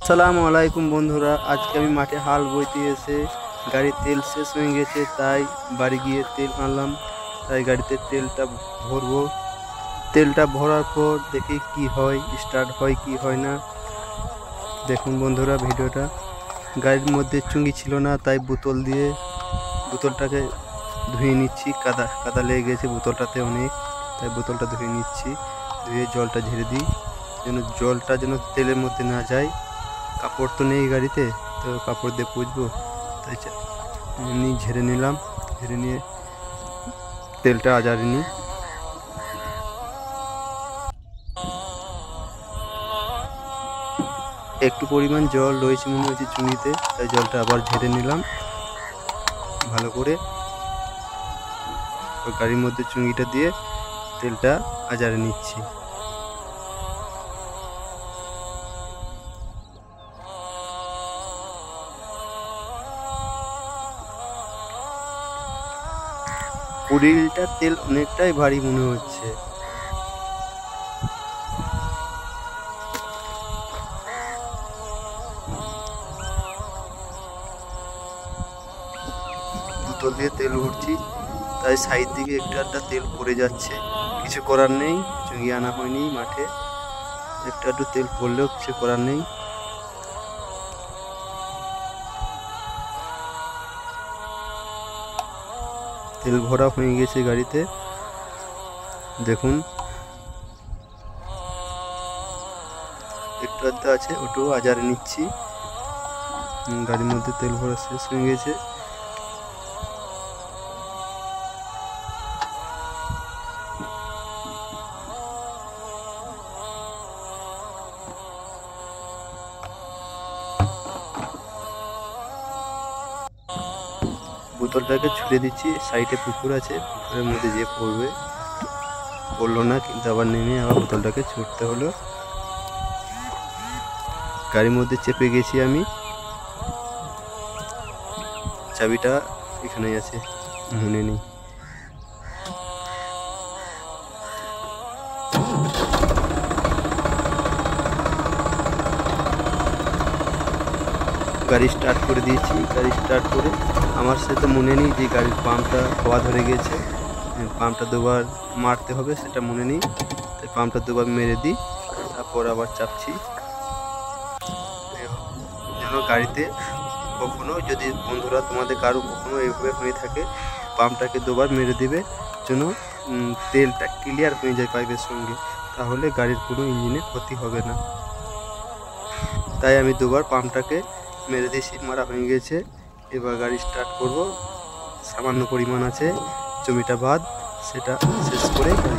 আসসালামু আলাইকুম বন্ধুরা, আজকে আমি মাঠে হাল বইতে এসে গাড়ির তেল শেষ হয়ে গেছে, তাই বাড়ি গিয়ে তেল আনলাম। তাই গাড়িতে তেলটা ভরবো। তেলটা ভরার পর দেখি কি হয়, স্টার্ট হয় কি হয় না। দেখুন বন্ধুরা ভিডিওটা। গাড়ির মধ্যে চুঙ্গি ছিল না, তাই বোতল দিয়ে বোতলটাকে ধুয়ে নিচ্ছি। কাদা কাদা লেগে গেছে বোতলটাতে অনেক, তাই বোতলটা ধুয়ে নিচ্ছি। ধুয়ে জলটা ঝেড়ে দিই, জলটা যেন তেলের মধ্যে না যায়। কাপড় তো নেই গাড়িতে, তো কাপড় দিয়ে পুছবো, তাই এমনি ঝেড়ে নিলাম। ঝেড়ে নিয়ে তেলটা আজারি নিই। একটু পরিমাণ জল রয়েছে মনে হচ্ছে চুঙিতে, তাই জলটা আবার ঝেড়ে নিলাম ভালো করে। গাড়ির মধ্যে চুঙিটা দিয়ে তেলটা আজারে নিচ্ছি। কুড়িলটার তেল অনেকটাই ভারী মনে হচ্ছে। বোতল দিয়ে তেল ভরছি, তাই সাইড দিকে একটু একটা তেল পড়ে যাচ্ছে। কিছু করার নেই, চুঙি আনা হয়নি মাঠে, একটু একটু তেল পড়লেও কিছু করার নেই। তেল ভরা হয়ে গেছে গাড়িতে, দেখুন একটু আধটা আছে, ওটাও আজারে নিচ্ছি। গাড়ির মধ্যে তেল ভরা শেষ হয়ে গেছে। বোতলটাকে ছুড়ে দিচ্ছি, সাইডে পুকুর আছে, পুকুরের মধ্যে যে পড়বে, পড়লো না কিন্তু আবার নেমে আবার বোতলটাকে ছুটতে হলো। গাড়ির মধ্যে চেপে গেছি আমি, চাবিটা এখানেই আছে, মনে নেই। গাড়ি স্টার্ট করে দিয়েছি। গাড়ি স্টার্ট করে আমার সেটা মনে নেই যে গাড়ির পাম্পটা হওয়া ধরে গেছে, পাম্পটা দুবার মারতে হবে সেটা মনে নেই, তাই পাম্পটা দুবার মেরে দিই, তারপর আবার চাপছি। যেন গাড়িতে কখনো, যদি বন্ধুরা তোমাদের কারো কখনো এইভাবে হয়ে থাকে, পাম্পটাকে দুবার মেরে দিবে যেন তেলটা ক্লিয়ার হয়ে যায় পাইপের সঙ্গে, তাহলে গাড়ির কোনো ইঞ্জিনে ক্ষতি হবে না। তাই আমি দুবার পাম্পটাকে মেরে দিয়েছি, মারা হয়ে গেছে। এবার গাড়ি স্টার্ট করব। সামান্য পরিমাণ আছে জমিটা বাদ, সেটা শেষ করে গাড়ি